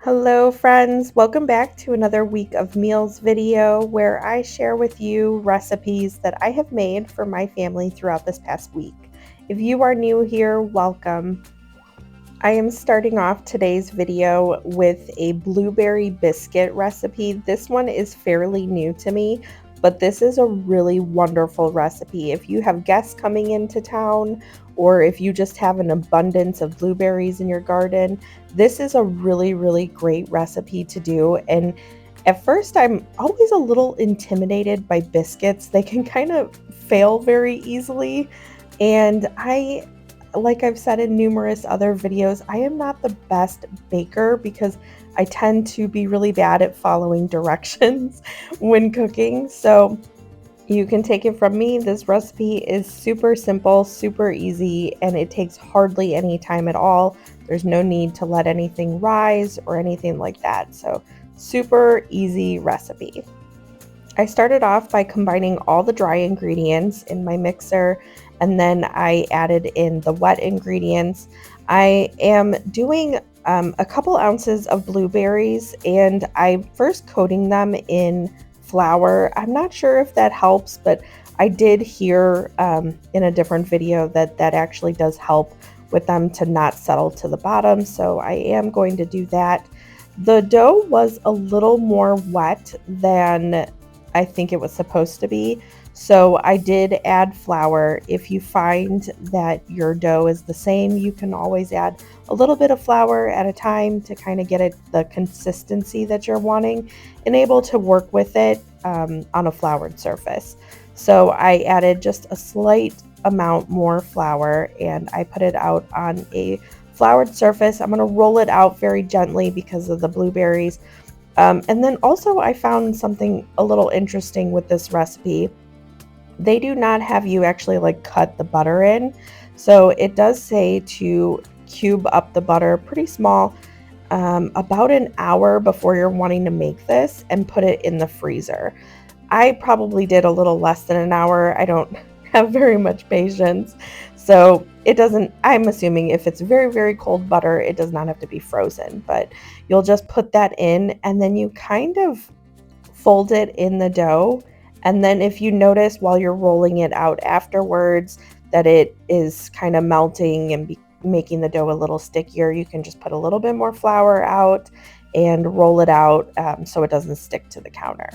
Hello friends, welcome back to another week of meals video where I share with you recipes that I have made for my family throughout this past week. If you are new here, welcome. I am starting off today's video with a blueberry biscuit recipe. This one is fairly new to me, but this is a really wonderful recipe. If you have guests coming into town, or if you just have an abundance of blueberries in your garden, this is a really great recipe to do. And at first, I'm always a little intimidated by biscuits. They can kind of fail very easily. And like I've said in numerous other videos, I am not the best baker because I tend to be really bad at following directions when cooking. So you can take it from me. This recipe is super simple, super easy, and it takes hardly any time at all. There's no need to let anything rise or anything like that. So super easy recipe. I started off by combining all the dry ingredients in my mixer, and then I added in the wet ingredients. I am doing a couple ounces of blueberries, and I'm first coating them in flour. I'm not sure if that helps, but I did hear in a different video that actually does help with them to not settle to the bottom, so I am going to do that. The dough was a little more wet than I think it was supposed to be, so I did add flour. If you find that your dough is the same, you can always add a little bit of flour at a time to kind of get it the consistency that you're wanting and able to work with it on a floured surface. So I added just a slight amount more flour and I put it out on a floured surface. I'm going to roll it out very gently because of the blueberries. And then also I found something a little interesting with this recipe. They do not have you actually like cut the butter in. So it does say to cube up the butter pretty small about an hour before you're wanting to make this and put it in the freezer. I probably did a little less than an hour. I don't have very much patience. So it doesn't, I'm assuming if it's very cold butter, it does not have to be frozen, but you'll just put that in and then you kind of fold it in the dough. And then if you notice while you're rolling it out afterwards that it is kind of melting and making the dough a little stickier, you can just put a little bit more flour out and roll it out so it doesn't stick to the counter.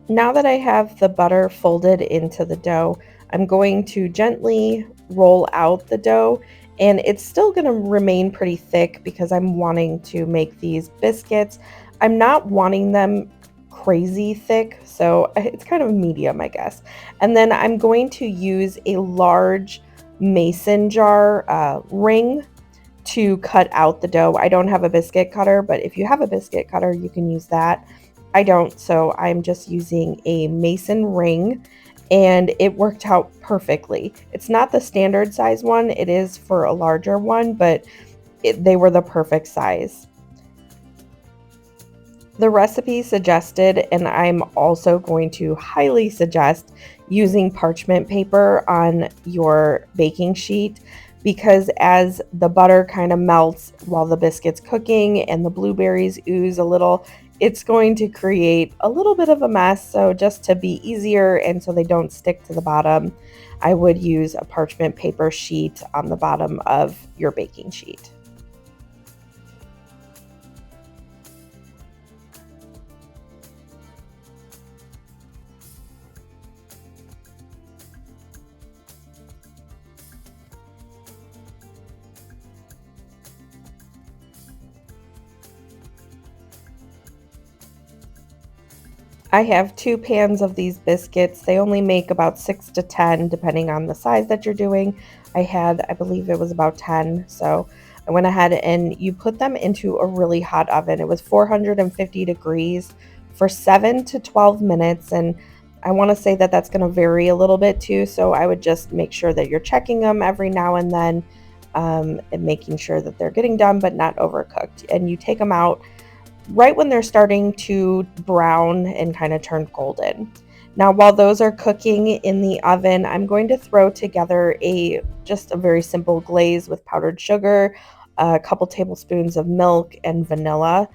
Now that I have the butter folded into the dough, I'm going to gently roll out the dough, and it's still going to remain pretty thick because I'm wanting to make these biscuits. I'm not wanting them crazy thick, so it's kind of medium, I guess. And then I'm going to use a large mason jar ring to cut out the dough. I don't have a biscuit cutter, but if you have a biscuit cutter, you can use that. I don't, so I'm just using a mason ring and it worked out perfectly. It's not the standard size one, it is for a larger one, but they were the perfect size. The recipe suggested, and I'm also going to highly suggest using parchment paper on your baking sheet because as the butter kind of melts while the biscuit's cooking and the blueberries ooze a little, it's going to create a little bit of a mess. So just to be easier and so they don't stick to the bottom, I would use a parchment paper sheet on the bottom of your baking sheet. I have 2 pans of these biscuits. They only make about 6 to 10 depending on the size that you're doing. I believe it was about 10. So I went ahead and you put them into a really hot oven. It was 450 degrees for 7 to 12 minutes. And I want to say that that's going to vary a little bit too. So I would just make sure that you're checking them every now and then and making sure that they're getting done but not overcooked. And you take them out right when they're starting to brown and kind of turn golden. Now, while those are cooking in the oven, I'm going to throw together just a very simple glaze with powdered sugar, a couple tablespoons of milk, and vanilla,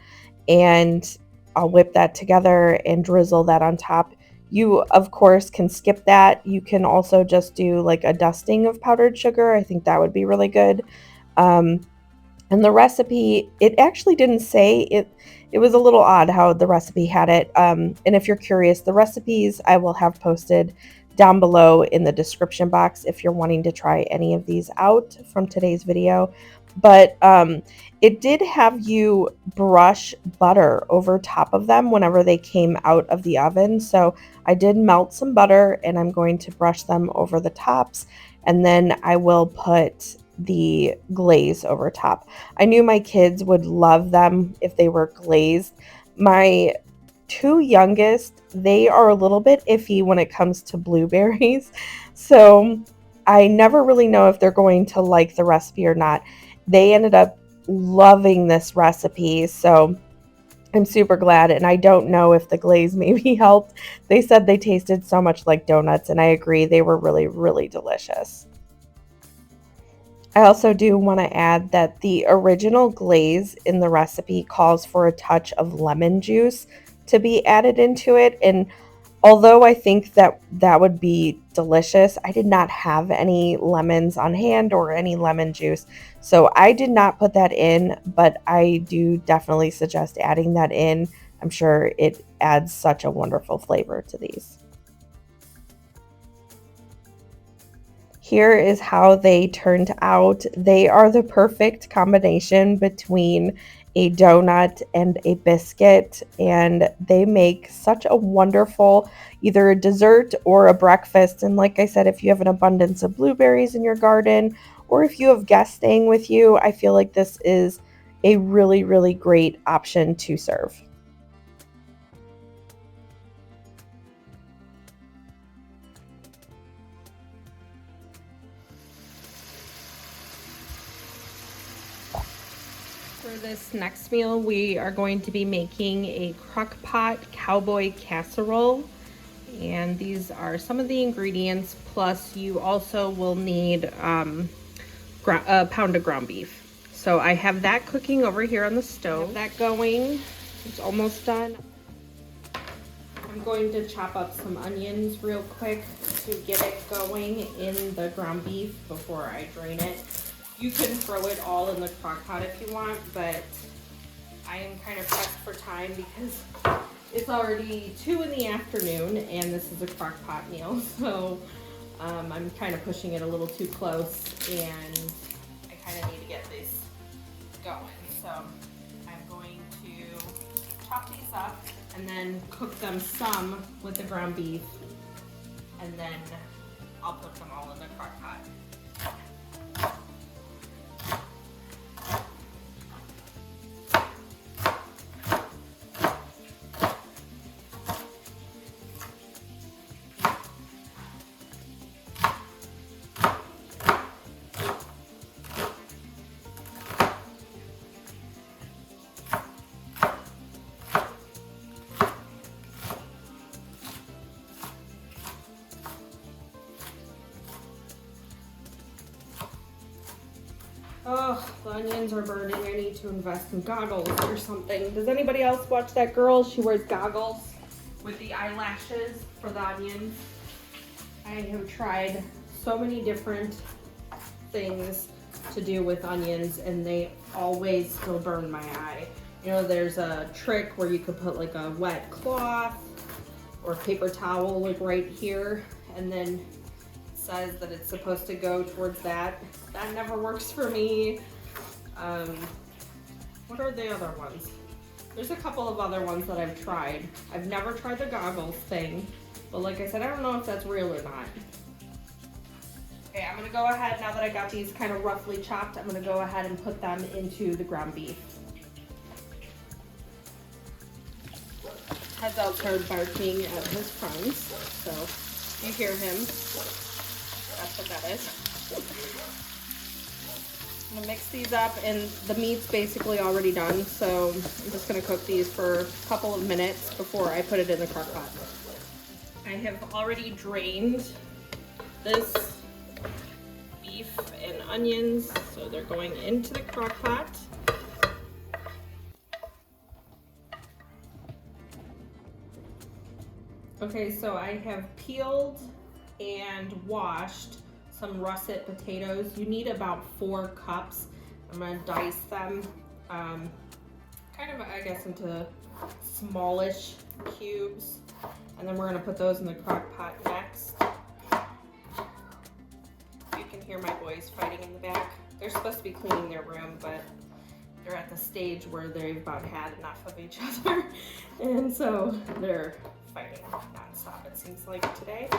and I'll whip that together and drizzle that on top. You, of course, can skip that. You can also just do like a dusting of powdered sugar. I think that would be really good. Um, and the recipe, it actually didn't say it. It was a little odd how the recipe had it. And if you're curious, the recipes I will have posted down below in the description box if you're wanting to try any of these out from today's video. But it did have you brush butter over top of them whenever they came out of the oven. So I did melt some butter and I'm going to brush them over the tops, and then I will put the glaze over top. I knew my kids would love them if they were glazed. My two youngest, they are a little bit iffy when it comes to blueberries. So I never really know if they're going to like the recipe or not. They ended up loving this recipe, so I'm super glad, and I don't know if the glaze maybe helped. They said they tasted so much like donuts, and I agree, they were really, really delicious. I also do want to add that the original glaze in the recipe calls for a touch of lemon juice to be added into it, and although I think that that would be delicious, I did not have any lemons on hand or any lemon juice, so I did not put that in, but I do definitely suggest adding that in. I'm sure it adds such a wonderful flavor to these. Here is how they turned out. They are the perfect combination between a donut and a biscuit, and they make such a wonderful either a dessert or a breakfast. And like I said, if you have an abundance of blueberries in your garden, or if you have guests staying with you, I feel like this is a really, really great option to serve. For this next meal, we are going to be making a crock pot cowboy casserole. And these are some of the ingredients, plus you also will need a pound of ground beef. So I have that cooking over here on the stove. That going, it's almost done. I'm going to chop up some onions real quick to get it going in the ground beef before I drain it. You can throw it all in the crock pot if you want, but I am kind of pressed for time because it's already 2 in the afternoon and this is a crock pot meal, so I'm kind of pushing it a little too close and I kind of need to get this going. So I'm going to chop these up and then cook them some with the ground beef, and then I'll put them all in the crock pot. Oh, the onions are burning. I need to invest in goggles or something. Does anybody else watch that girl? She wears goggles with the eyelashes for the onions. I have tried so many different things to do with onions and they always still burn my eye. You know, there's a trick where you could put like a wet cloth or paper towel like right here, and then says that it's supposed to go towards that. That never works for me. What are the other ones? There's a couple of other ones that I've tried. I've never tried the goggles thing, but like I said, I don't know if that's real or not. Okay, I'm gonna go ahead, now that I got these kind of roughly chopped, I'm gonna go ahead and put them into the ground beef. Heads out started barking at his friends, so you hear him. That's what that is. I'm gonna mix these up, and the meat's basically already done, so I'm just gonna cook these for a couple of minutes before I put it in the crock pot. I have already drained this beef and onions, so they're going into the crock pot. Okay, so I have peeled and washed some russet potatoes. You need about 4 cups. I'm gonna dice them kind of, I guess, into smallish cubes. And then we're gonna put those in the crock pot next. You can hear my boys fighting in the back. They're supposed to be cleaning their room, but they're at the stage where they've about had enough of each other. And so they're fighting nonstop, it seems like today.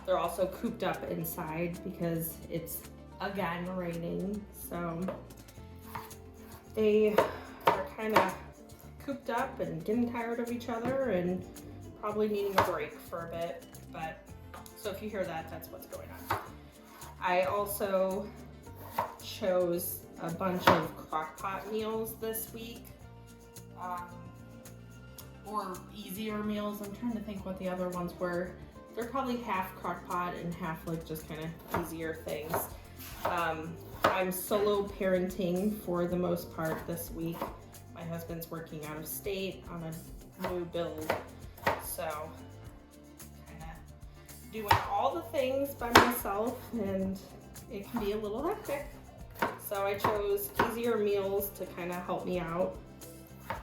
They're also cooped up inside because it's again raining. So they are kind of cooped up and getting tired of each other and probably needing a break for a bit. But so if you hear that, that's what's going on. I also chose a bunch of crock pot meals this week, or easier meals. I'm trying to think what the other ones were. They're probably half crock pot and half like just kind of easier things. I'm solo parenting for the most part this week. My husband's working out of state on a new build, so kind of doing all the things by myself, and it can be a little hectic. So I chose easier meals to kind of help me out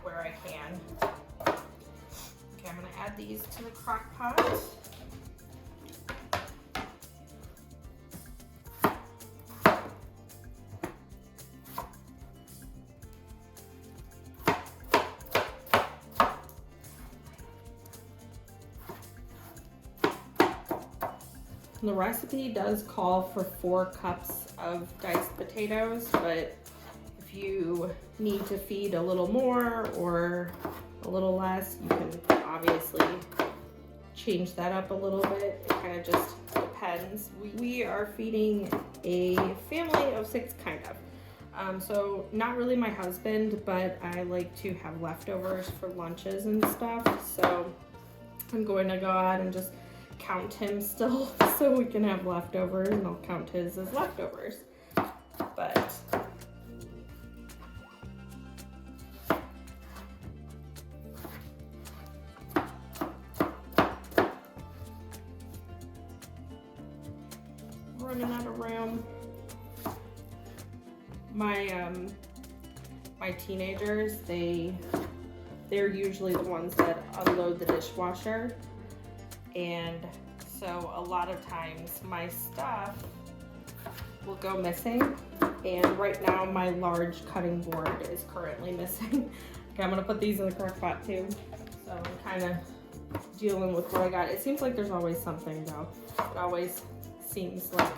where I can. Okay, I'm gonna add these to the crock pot. The recipe does call for 4 cups of diced potatoes, but if you need to feed a little more or a little less, you can obviously change that up a little bit. It kind of just depends. We are feeding a family of 6, kind of. So not really my husband, but I like to have leftovers for lunches and stuff. So I'm going to go out and just count him still so we can have leftovers, and I'll count his as leftovers. But running out of room. My teenagers, they're usually the ones that unload the dishwasher. And so a lot of times my stuff will go missing. And right now my large cutting board is currently missing. Okay, I'm gonna put these in the crock pot too. So I'm kind of dealing with what I got. It seems like there's always something though. It always seems like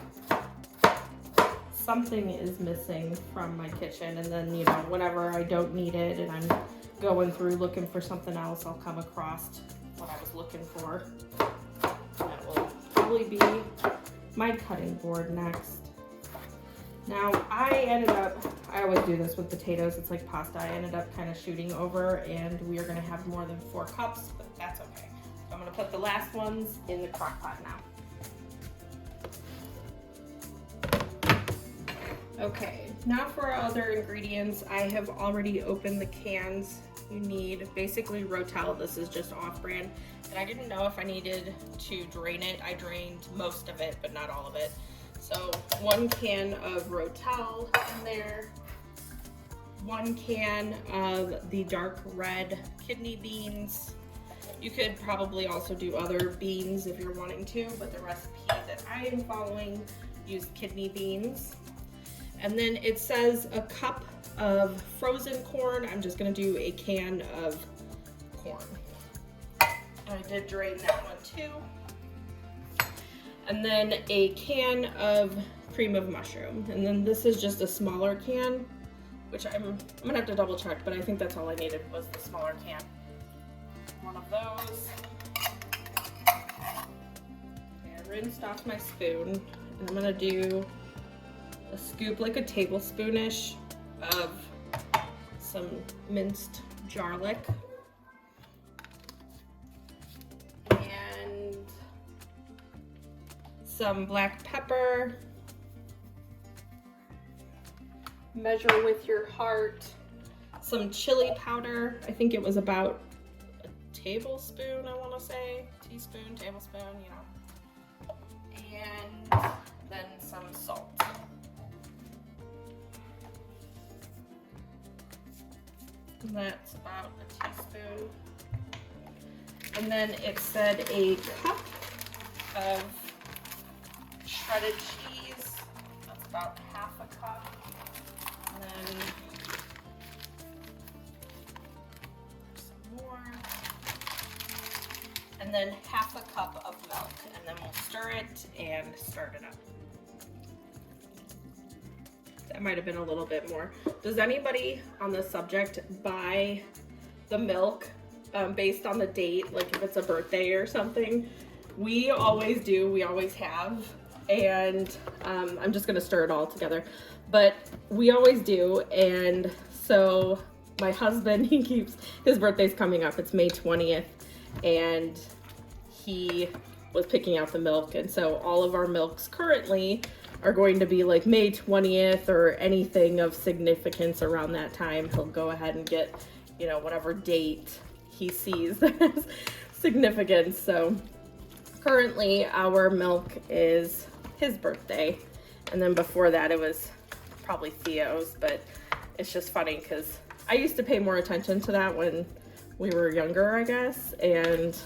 something is missing from my kitchen. And then, you know, whenever I don't need it and I'm going through looking for something else, I'll come across what I was looking for. That will probably be my cutting board next. Now I always do this with potatoes, it's like pasta. I ended up kind of shooting over, and we are gonna have more than 4 cups, but that's okay. So I'm gonna put the last ones in the crock pot now. Okay, now for our other ingredients. I have already opened the cans. You need basically rotel. This is just off-brand, and I didn't know if I needed to drain it. I drained most of it, but not all of it. So 1 can of rotel in there, 1 can of the dark red kidney beans. You could probably also do other beans if you're wanting to, but the recipe that I am following used kidney beans. And then it says a cup of frozen corn. I'm just gonna do a can of corn. And I did drain that one too. And then a can of cream of mushroom. And then this is just a smaller can, which I'm gonna have to double check, but I think that's all I needed was the smaller can. 1 of those. Okay, I rinsed off my spoon, and I'm gonna do a scoop, like a tablespoonish, of some minced garlic. And some black pepper, measure with your heart, some chili powder. I think it was about a tablespoon, I want to say, teaspoon, tablespoon, you know, and then some salt. And that's about a teaspoon. And then it said a cup of shredded cheese. That's about half a cup. And then some more. And then half a cup of milk. And then we'll stir it and start it up. That might have been a little bit more. Does anybody on this subject buy the milk based on the date, like if it's a birthday or something? We always do, we always have, and I'm just gonna stir it all together, but we always do. And so my husband, his birthday's coming up, it's May 20th, and he was picking out the milk, and so all of our milks currently are going to be like May 20th or anything of significance around that time. He'll go ahead and get, you know, whatever date he sees as significance. So currently our milk is his birthday, and then before that it was probably Theo's, but it's just funny because I used to pay more attention to that when we were younger, I guess, and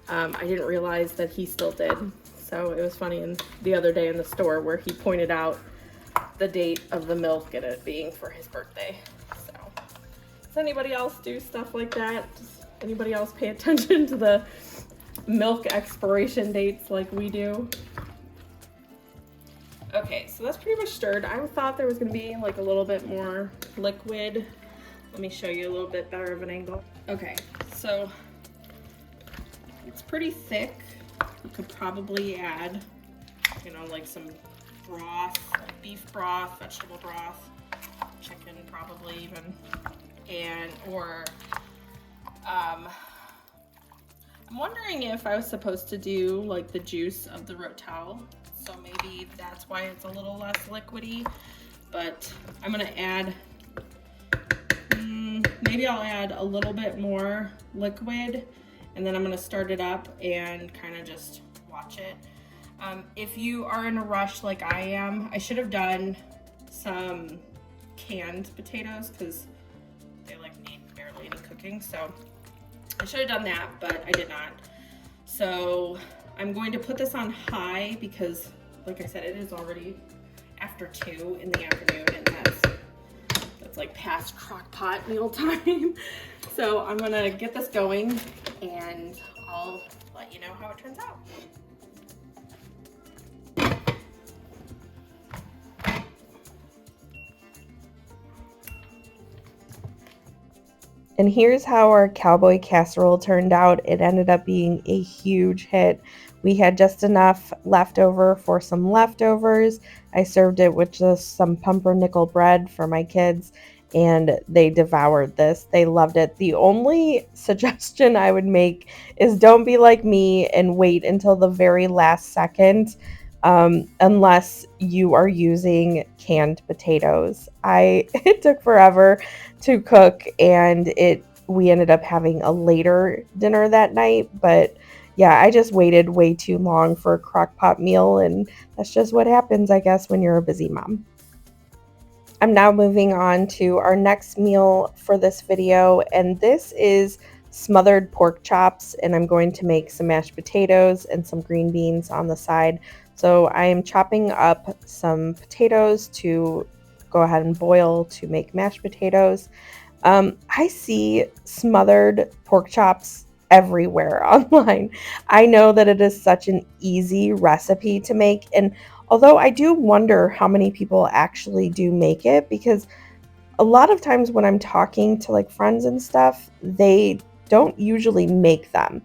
I didn't realize that he still did. So it was funny the other day in the store where he pointed out the date of the milk and it being for his birthday. So does anybody else do stuff like that? Does anybody else pay attention to the milk expiration dates like we do? Okay, so that's pretty much stirred. I thought there was gonna be like a little bit more liquid. Let me show you a little bit better of an angle. Okay, so it's pretty thick. You could probably add, you know, like some broth, like beef broth, vegetable broth, chicken probably even, or I'm wondering if I was supposed to do like the juice of the rotel, so maybe that's why it's a little less liquidy, but I'm gonna add, maybe I'll add a little bit more liquid, and then I'm gonna start it up and kind of just watch it. If you are in a rush like I am, I should have done some canned potatoes because they like need barely any cooking. So I should have done that, but I did not. So I'm going to put this on high because, like I said, it is already after 2 in the afternoon, and that's like past crock pot meal time. So I'm gonna get this going and I'll let you know how it turns out. And here's how our Cowboy Casserole turned out. It ended up being a huge hit. We had just enough left over for some leftovers. I served it with just some pumpernickel bread for my kids, and they devoured this. They loved it. The only suggestion I would make is don't be like me and wait until the very last second, unless you are using canned potatoes. It took forever to cook, and we ended up having a later dinner that night, but yeah, I just waited way too long for a crock pot meal, and that's just what happens, I guess, when you're a busy mom. I'm now moving on to our next meal for this video, and this is smothered pork chops, and I'm going to make some mashed potatoes and some green beans on the side. So I am chopping up some potatoes to go ahead and boil to make mashed potatoes. I see smothered pork chops everywhere online. I know that it is such an easy recipe to make, and although I do wonder how many people actually do make it, because a lot of times when I'm talking to like friends and stuff, they don't usually make them.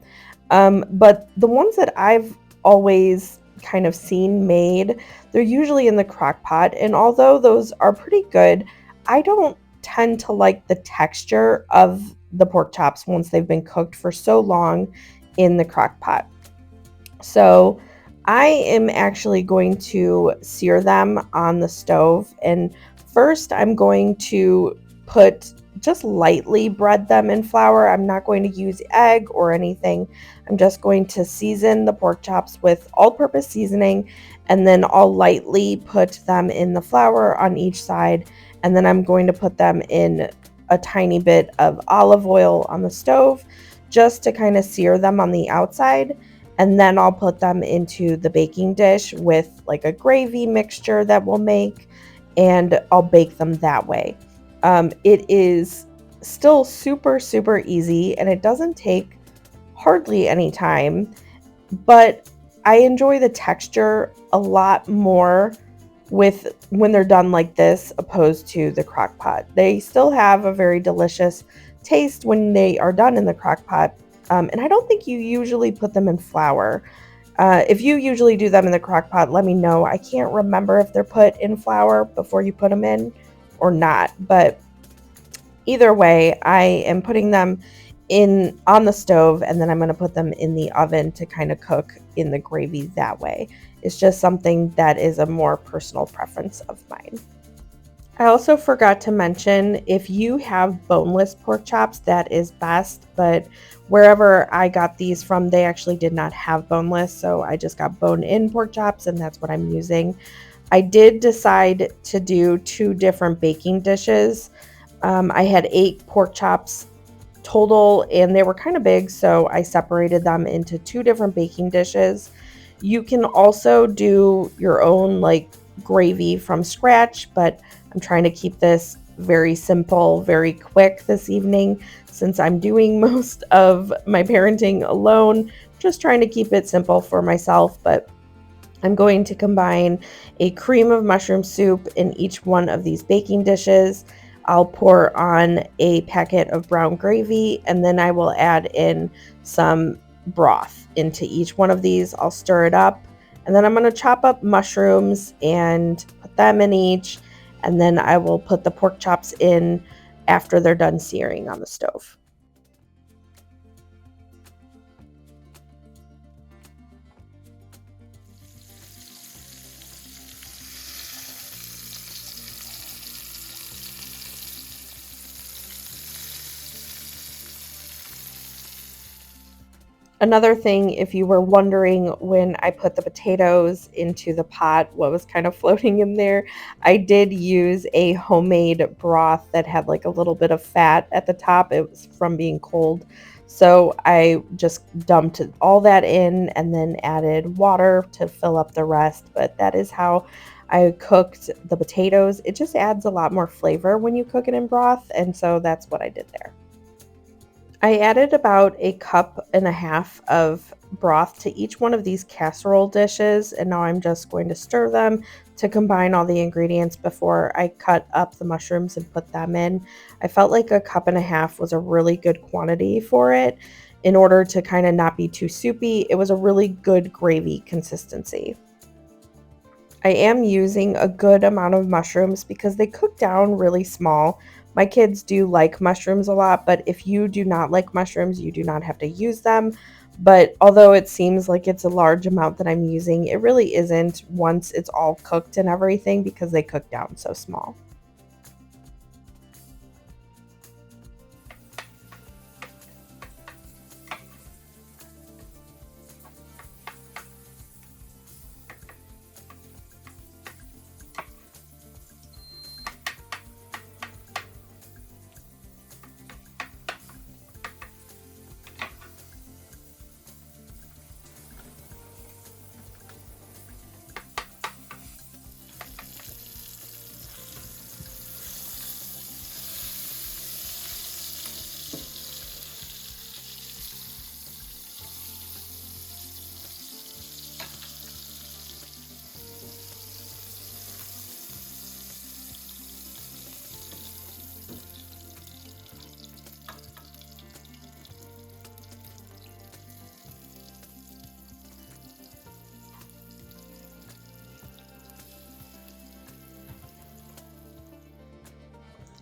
But the ones that I've always kind of seen made, they're usually in the crock pot, and although those are pretty good, I don't tend to like the texture of the pork chops once they've been cooked for so long in the crock pot. So I am actually going to sear them on the stove, and first I'm going to just lightly bread them in flour. I'm not going to use egg or anything. I'm just going to season the pork chops with all-purpose seasoning, and then I'll lightly put them in the flour on each side, and then I'm going to put them in a tiny bit of olive oil on the stove just to kind of sear them on the outside. And then I'll put them into the baking dish with like a gravy mixture that we'll make, and I'll bake them that way. It is still super, super easy, and it doesn't take hardly any time, but I enjoy the texture a lot more when they're done like this opposed to the crock pot. They still have a very delicious taste when they are done in the crock pot. And I don't think you usually put them in flour. If you usually do them in the crock pot, let me know. I can't remember if they're put in flour before you put them in or not, but either way, I am putting them in on the stove, and then I'm going to put them in the oven to kind of cook in the gravy that way. It's just something that is a more personal preference of mine. I also forgot to mention, if you have boneless pork chops, that is best, but wherever I got these from, they actually did not have boneless, so I just got bone-in pork chops, and that's what I'm using. I did decide to do 2 different baking dishes. I had 8 pork chops total, and they were kind of big, so I separated them into 2 different baking dishes. You can also do your own like gravy from scratch, but I'm trying to keep this very simple, very quick this evening since I'm doing most of my parenting alone, just trying to keep it simple for myself. But I'm going to combine a cream of mushroom soup in each one of these baking dishes. I'll pour on a packet of brown gravy, and then I will add in some broth into each one of these. I'll stir it up, and then I'm going to chop up mushrooms and put them in each, and then I will put the pork chops in after they're done searing on the stove. Another thing, if you were wondering when I put the potatoes into the pot, what was kind of floating in there, I did use a homemade broth that had like a little bit of fat at the top. It was from being cold. So I just dumped all that in and then added water to fill up the rest. But that is how I cooked the potatoes. It just adds a lot more flavor when you cook it in broth. And so that's what I did there. I added about a cup and a half of broth to each one of these casserole dishes, and now I'm just going to stir them to combine all the ingredients before I cut up the mushrooms and put them in. I felt like a cup and a half was a really good quantity for it in order to kind of not be too soupy. It was a really good gravy consistency. I am using a good amount of mushrooms because they cook down really small. My kids do like mushrooms a lot, but if you do not like mushrooms, you do not have to use them. But although it seems like it's a large amount that I'm using, it really isn't once it's all cooked and everything because they cook down so small.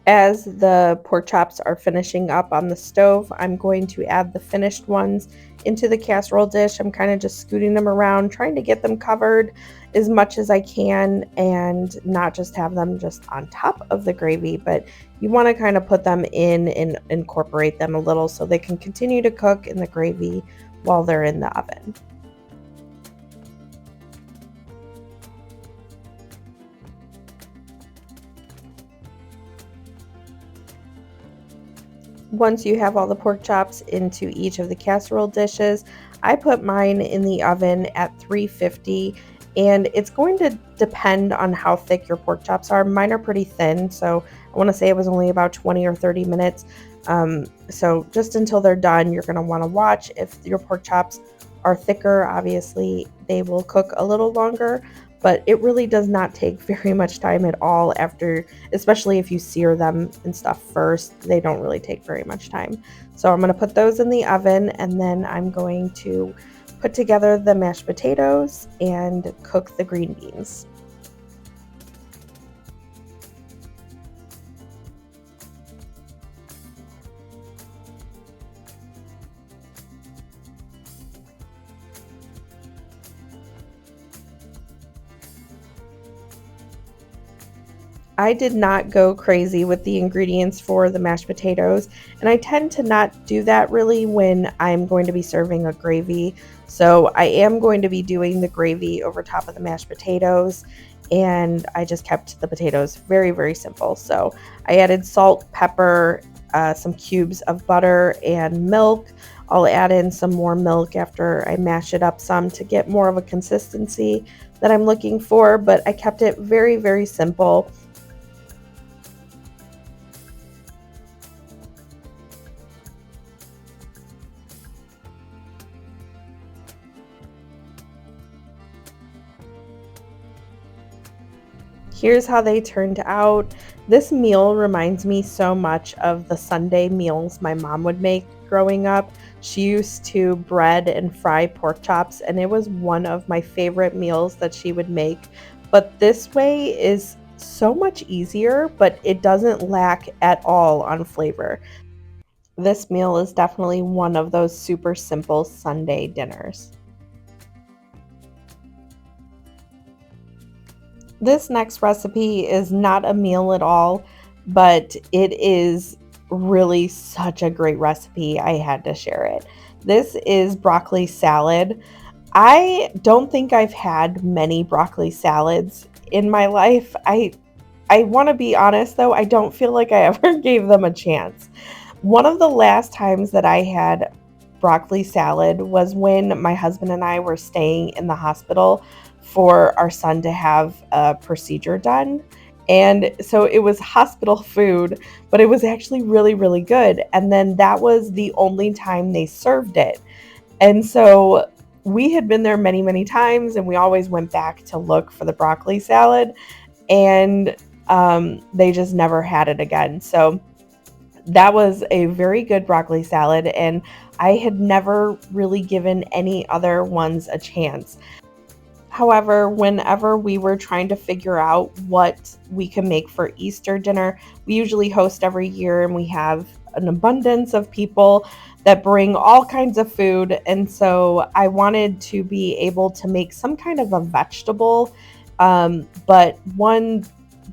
As the pork chops are finishing up on the stove, I'm going to add the finished ones into the casserole dish. I'm kind of just scooting them around, trying to get them covered as much as I can and not just have them just on top of the gravy, but you want to kind of put them in and incorporate them a little so they can continue to cook in the gravy while they're in the oven. Once you have all the pork chops into each of the casserole dishes, I put mine in the oven at 350, and it's going to depend on how thick your pork chops are. Mine are pretty thin, so I want to say it was only about 20 or 30 minutes. So just until they're done, you're going to want to watch. If your pork chops are thicker, obviously they will cook a little longer, but it really does not take very much time at all after, especially if you sear them and stuff first. They don't really take very much time. So I'm going to put those in the oven, and then I'm going to put together the mashed potatoes and cook the green beans. I did not go crazy with the ingredients for the mashed potatoes, and I tend to not do that really when I'm going to be serving a gravy. So I am going to be doing the gravy over top of the mashed potatoes, and I just kept the potatoes very, very simple. So I added salt, pepper, some cubes of butter, and milk. I'll add in some more milk after I mash it up some to get more of a consistency that I'm looking for, but I kept it very, very simple. Here's how they turned out. This meal reminds me so much of the Sunday meals my mom would make growing up. She used to bread and fry pork chops, and it was one of my favorite meals that she would make. But this way is so much easier, but it doesn't lack at all on flavor. This meal is definitely one of those super simple Sunday dinners. This next recipe is not a meal at all, but it is really such a great recipe. I had to share it. This is broccoli salad. I don't think I've had many broccoli salads in my life. I want to be honest though, I don't feel like I ever gave them a chance. One of the last times that I had broccoli salad was when my husband and I were staying in the hospital for our son to have a procedure done. And so it was hospital food, but it was actually really, really good. And then that was the only time they served it. And so we had been there many, many times, and we always went back to look for the broccoli salad, and they just never had it again. So that was a very good broccoli salad, and I had never really given any other ones a chance. However, whenever we were trying to figure out what we can make for Easter dinner, we usually host every year, and we have an abundance of people that bring all kinds of food. And so I wanted to be able to make some kind of a vegetable, but one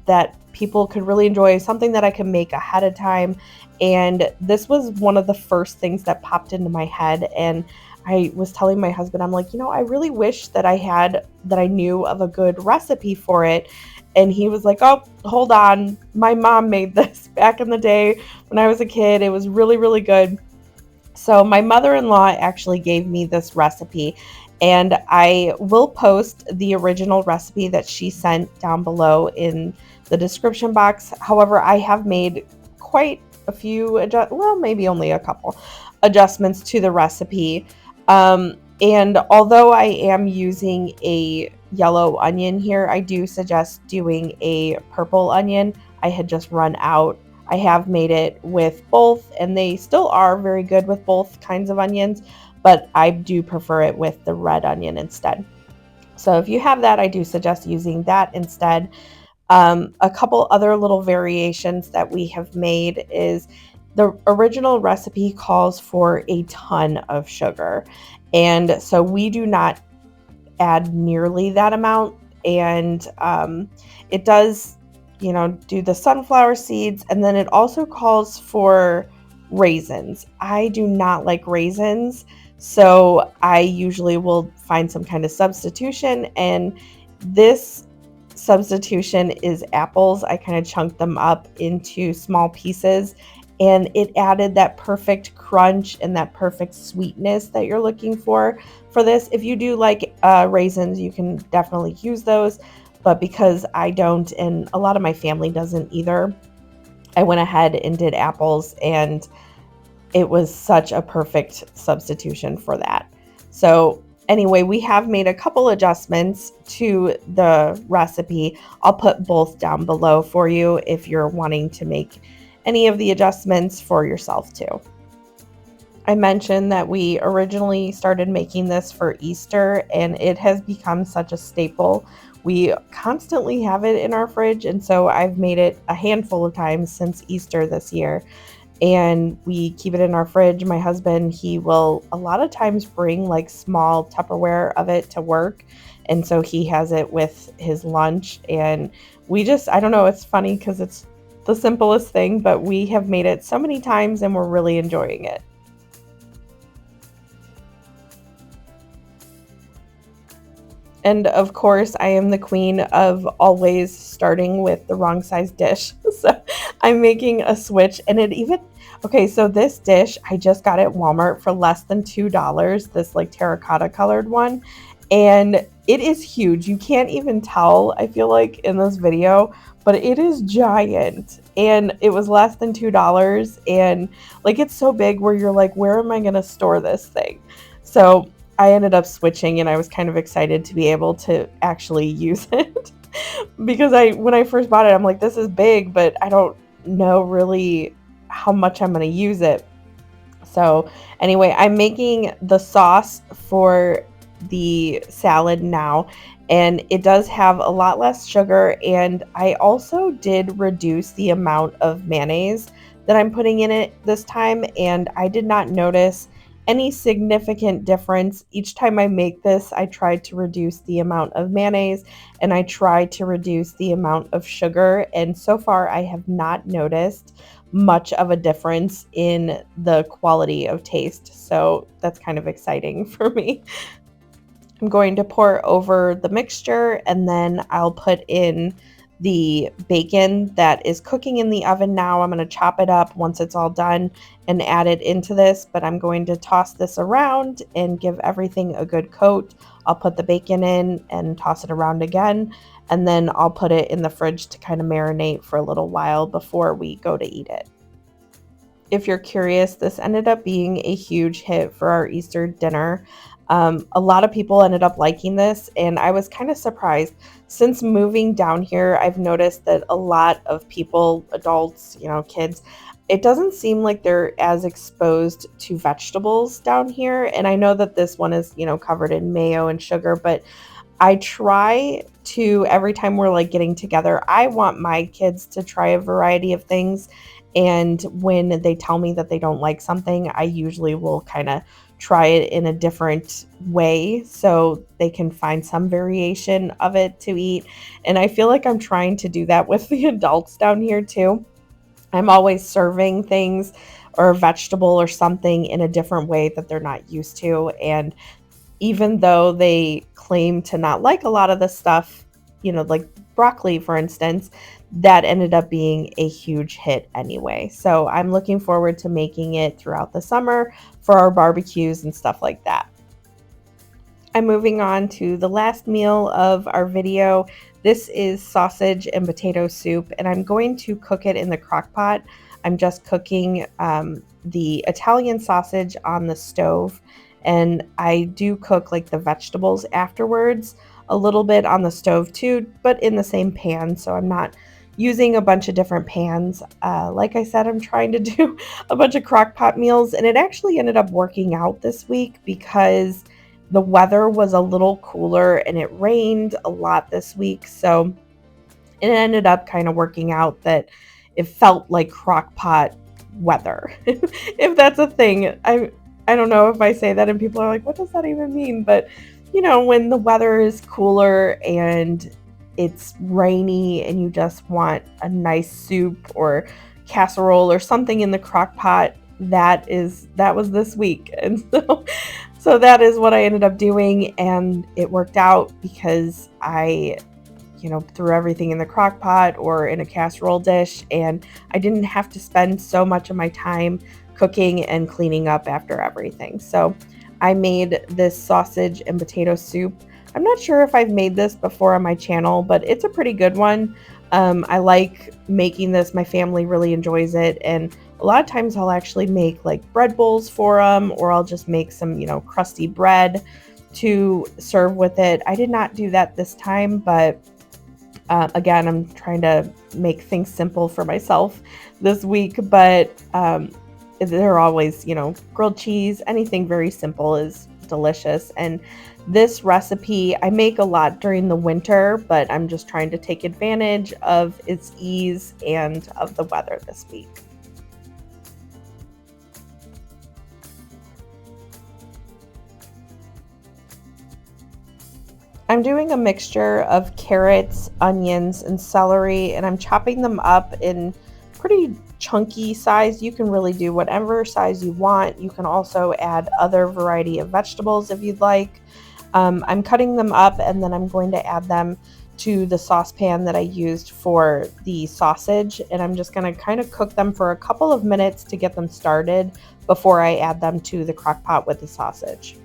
that people could really enjoy, something that I can make ahead of time. And this was one of the first things that popped into my head. And I was telling my husband, I'm like, I really wish that I knew of a good recipe for it. And he was like, oh, hold on. My mom made this back in the day when I was a kid. It was really, really good. So my mother-in-law actually gave me this recipe, and I will post the original recipe that she sent down below in the description box. However, I have made quite a few, maybe only a couple adjustments to the recipe. And although I am using a yellow onion here, I do suggest doing a purple onion. I had just run out. I have made it with both, and they still are very good with both kinds of onions, but I do prefer it with the red onion instead. So if you have that, I do suggest using that instead. A couple other little variations that we have made is the original recipe calls for a ton of sugar. And so we do not add nearly that amount. And it does, do the sunflower seeds. And then it also calls for raisins. I do not like raisins. So I usually will find some kind of substitution. And this substitution is apples. I kind of chunked them up into small pieces, and it added that perfect crunch and that perfect sweetness that you're looking for this. If you do like raisins, you can definitely use those, but because I don't and a lot of my family doesn't either, I went ahead and did apples, and it was such a perfect substitution for that. So anyway, we have made a couple adjustments to the recipe. I'll put both down below for you if you're wanting to make any of the adjustments for yourself too. I mentioned that we originally started making this for Easter, and it has become such a staple. We constantly have it in our fridge, and so I've made it a handful of times since Easter this year. And we keep it in our fridge. My husband, he will a lot of times bring like small Tupperware of it to work. And so he has it with his lunch. And I don't know, it's funny because it's the simplest thing, but we have made it so many times and we're really enjoying it. And of course, I am the queen of always starting with the wrong size dish. So I'm making a switch, and okay, so this dish, I just got at Walmart for less than $2, this like terracotta colored one. And it is huge. You can't even tell, I feel like, in this video, but it is giant. And it was less than $2. And like, it's so big where you're like, where am I going to store this thing? So I ended up switching, and I was kind of excited to be able to actually use it because when I first bought it, I'm like, this is big, but I don't know really how much I'm going to use it. So anyway, I'm making the sauce for the salad now, and it does have a lot less sugar, and I also did reduce the amount of mayonnaise that I'm putting in it this time, and I did not notice any significant difference. Each time I make this, I try to reduce the amount of mayonnaise and I try to reduce the amount of sugar, and so far I have not noticed much of a difference in the quality of taste. So that's kind of exciting for me. I'm going to pour over the mixture, and then I'll put in the bacon that is cooking in the oven now. I'm going to chop it up once it's all done and add it into this, but I'm going to toss this around and give everything a good coat. I'll put the bacon in and toss it around again, and then I'll put it in the fridge to kind of marinate for a little while before we go to eat it. If you're curious, this ended up being a huge hit for our Easter dinner. A lot of people ended up liking this, and I was kind of surprised. Since moving down here, I've noticed that a lot of people, adults, kids, it doesn't seem like they're as exposed to vegetables down here. And I know that this one is, covered in mayo and sugar, but I try to, every time we're like getting together, I want my kids to try a variety of things. And when they tell me that they don't like something, I usually will kind of try it in a different way so they can find some variation of it to eat. And I feel like I'm trying to do that with the adults down here too. I'm always serving things or a vegetable or something in a different way that they're not used to. And even though they claim to not like a lot of the stuff, like broccoli, for instance, that ended up being a huge hit anyway. So I'm looking forward to making it throughout the summer for our barbecues and stuff like that. I'm moving on to the last meal of our video. This is sausage and potato soup, and I'm going to cook it in the crock pot. I'm just cooking the Italian sausage on the stove, and I do cook like the vegetables afterwards a little bit on the stove too, but in the same pan, so I'm not using a bunch of different pans. Like I said, I'm trying to do a bunch of crock pot meals, and it actually ended up working out this week because the weather was a little cooler and it rained a lot this week, so it ended up kind of working out that it felt like crock pot weather, if that's a thing. I don't know if I say that and people are like, what does that even mean? But when the weather is cooler and it's rainy and you just want a nice soup or casserole or something in the crock pot, that was this week. And so that is what I ended up doing, and it worked out because I threw everything in the crock pot or in a casserole dish, and I didn't have to spend so much of my time cooking and cleaning up after everything. So I made this sausage and potato soup. I'm not sure if I've made this before on my channel, but it's a pretty good one. I like making this. My family really enjoys it, and a lot of times I'll actually make like bread bowls for them, or I'll just make some, crusty bread to serve with it. I did not do that this time, but again, I'm trying to make things simple for myself this week, but they're always, grilled cheese, anything very simple is delicious. And this recipe I make a lot during the winter, but I'm just trying to take advantage of its ease and of the weather this week. I'm doing a mixture of carrots, onions, and celery, and I'm chopping them up in pretty chunky size. You can really do whatever size you want. You can also add other variety of vegetables if you'd like. I'm cutting them up, and then I'm going to add them to the saucepan that I used for the sausage, and I'm just going to kind of cook them for a couple of minutes to get them started before I add them to the crock pot with the sausage.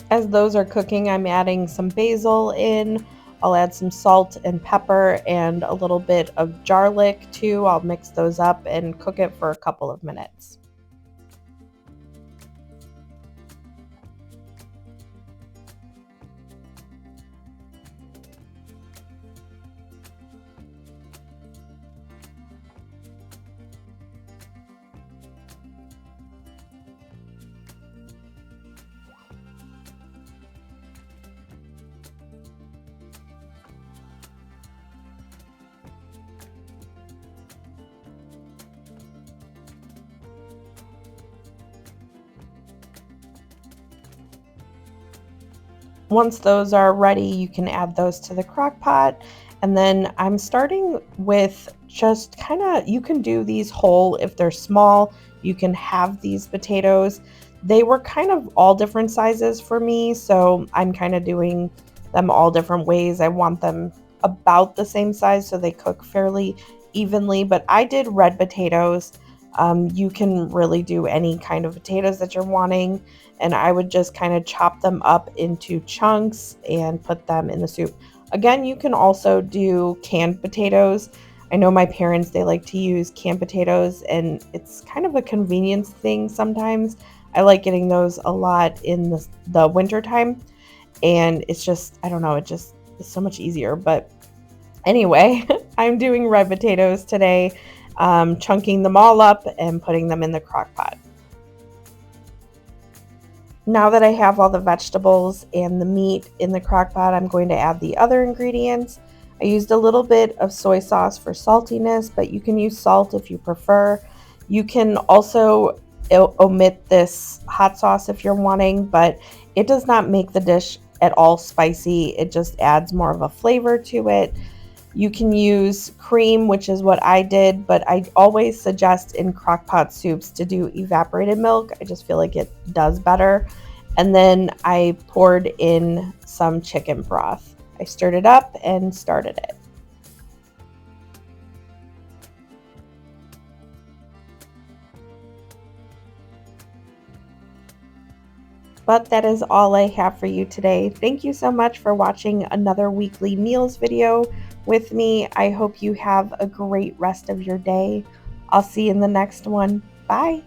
As those are cooking, I'm adding some basil in. I'll add some salt and pepper and a little bit of garlic too. I'll mix those up and cook it for a couple of minutes. Once those are ready, you can add those to the crock pot. And then I'm starting with just you can do these whole if they're small. You can have these potatoes. They were kind of all different sizes for me, so I'm kind of doing them all different ways. I want them about the same size so they cook fairly evenly, but I did red potatoes. You can really do any kind of potatoes that you're wanting, and I would just kind of chop them up into chunks and put them in the soup. Again, you can also do canned potatoes. I know my parents, they like to use canned potatoes, and it's kind of a convenience thing sometimes. I like getting those a lot in the winter time, and it's just, I don't know, it's so much easier. But anyway, I'm doing red potatoes today, chunking them all up and putting them in the crock pot. Now that I have all the vegetables and the meat in the crock pot, I'm going to add the other ingredients. I used a little bit of soy sauce for saltiness, but you can use salt if you prefer. You can also omit this hot sauce if you're wanting, but it does not make the dish at all spicy. It just adds more of a flavor to it. You can use cream, which is what I did, but I always suggest in crockpot soups to do evaporated milk. I just feel like it does better. And then I poured in some chicken broth. I stirred it up and started it. But that is all I have for you today. Thank you so much for watching another weekly meals video with me. I hope you have a great rest of your day. I'll see you in the next one. Bye.